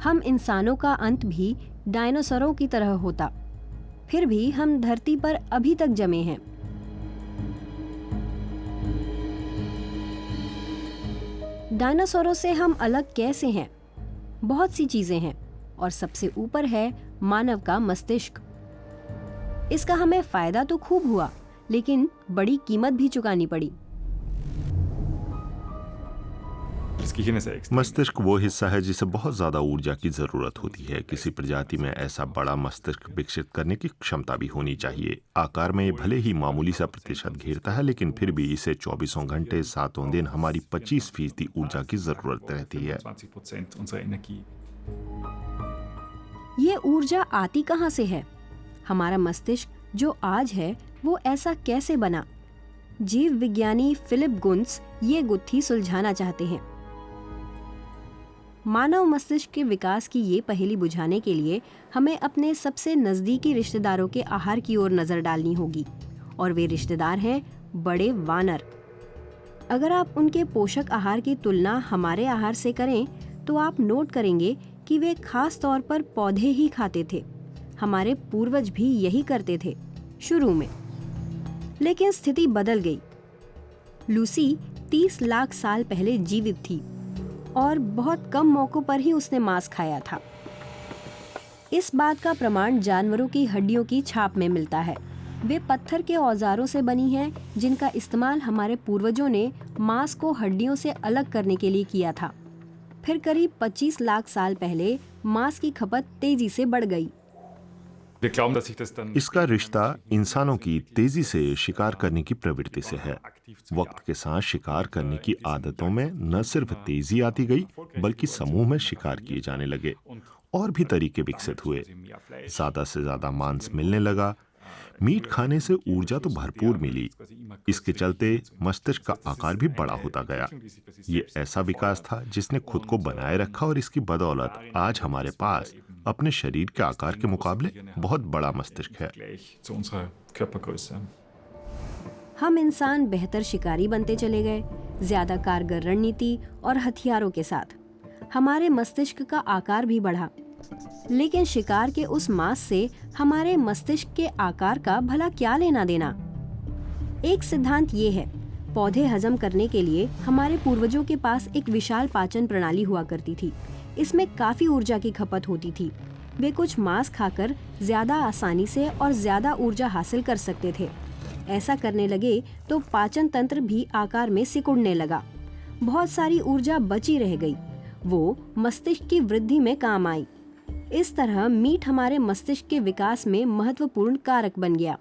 हम इंसानों का अंत भी डायनासोरों की तरह होता, फिर भी हम धरती पर अभी तक जमे हैं। डायनासोरों से हम अलग कैसे हैं? बहुत सी चीजें हैं और सबसे ऊपर है मानव का मस्तिष्क। इसका हमें फायदा तो खूब हुआ, लेकिन बड़ी कीमत भी चुकानी पड़ी। मस्तिष्क वो हिस्सा है जिसे बहुत ज्यादा ऊर्जा की जरूरत होती है। किसी प्रजाति में ऐसा बड़ा मस्तिष्क विकसित करने की क्षमता भी होनी चाहिए। आकार में ये भले ही मामूली सा प्रतिशत घेरता है, लेकिन फिर भी इसे 24 घंटे 7 दिन हमारी 25% ऊर्जा की जरूरत रहती है। ये ऊर्जा आती कहाँ से है? हमारा मस्तिष्क जो आज है वो ऐसा कैसे बना? जीव विज्ञानी फिलिप गुंस ये गुत्थी सुलझाना चाहते हैं। मानव मस्तिष्क के विकास की ये पहेली बुझाने के लिए हमें अपने सबसे नजदीकी रिश्तेदारों के आहार की ओर नजर डालनी होगी, और वे रिश्तेदार हैं बड़े वानर। अगर आप उनके पोषक आहार की तुलना हमारे आहार से करें तो आप नोट करेंगे कि वे खास तौर पर पौधे ही खाते थे। हमारे पूर्वज भी यही करते थे शुरू में, लेकिन स्थिति बदल गई। लूसी 30 लाख साल पहले जीवित थी और बहुत कम मौकों पर ही उसने मांस खाया था। इस बात का प्रमाण जानवरों की हड्डियों की छाप में मिलता है। वे पत्थर के औजारों से बनी हैं जिनका इस्तेमाल हमारे पूर्वजों ने मांस को हड्डियों से अलग करने के लिए किया था। फिर करीब 25 लाख साल पहले मांस की खपत तेजी से बढ़ गई। इसका रिश्ता इंसानों की तेजी से शिकार करने की प्रवृत्ति से है। वक्त के साथ शिकार करने की आदतों में न सिर्फ तेजी आती गई, बल्कि समूह में शिकार किए जाने लगे। और भी तरीके विकसित हुए। ज्यादा से ज्यादा मांस मिलने लगा। मीट खाने से ऊर्जा तो भरपूर मिली। इसके चलते मस्तिष्क का आकार भी बड़ा होता गया। ये ऐसा विकास था जिसने खुद को बनाए रखा, और इसकी बदौलत आज हमारे पास अपने शरीर के आकार के मुकाबले बहुत बड़ा मस्तिष्क है। हम इंसान बेहतर शिकारी बनते चले गए, ज्यादा कारगर रणनीति और हथियारों के साथ। हमारे मस्तिष्क का आकार भी बढ़ा, लेकिन शिकार के उस मांस से हमारे मस्तिष्क के आकार का भला क्या लेना देना? एक सिद्धांत ये है, पौधे हजम करने के लिए हमारे पूर्वजों के पास एक विशाल पाचन प्रणाली हुआ करती थी। इसमें काफी ऊर्जा की खपत होती थी। वे कुछ मांस खाकर ज्यादा आसानी से और ज्यादा ऊर्जा हासिल कर सकते थे। ऐसा करने लगे तो पाचन तंत्र भी आकार में सिकुड़ने लगा। बहुत सारी ऊर्जा बची रह गई, वो मस्तिष्क की वृद्धि में काम आई। इस तरह मीट हमारे मस्तिष्क के विकास में महत्वपूर्ण कारक बन गया।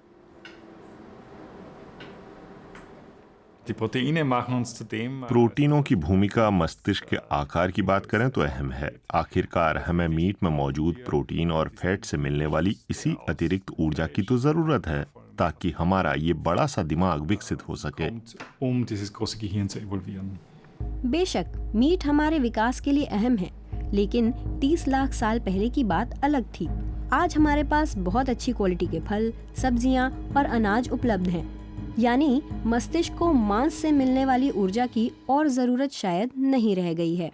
प्रोटीनों की भूमिका मस्तिष्क के आकार की बात करें तो अहम है। आखिरकार हमें मीट में मौजूद प्रोटीन और फैट से मिलने वाली इसी अतिरिक्त ऊर्जा की तो जरूरत है, ताकि हमारा ये बड़ा सा दिमाग विकसित हो सके। बेशक मीट हमारे विकास के लिए अहम है, लेकिन 30 लाख साल पहले की बात अलग थी। आज हमारे पास बहुत अच्छी क्वालिटी के फल, सब्जियां और अनाज उपलब्ध हैं। यानी मस्तिष्क को मांस से मिलने वाली ऊर्जा की और जरूरत शायद नहीं रह गई है।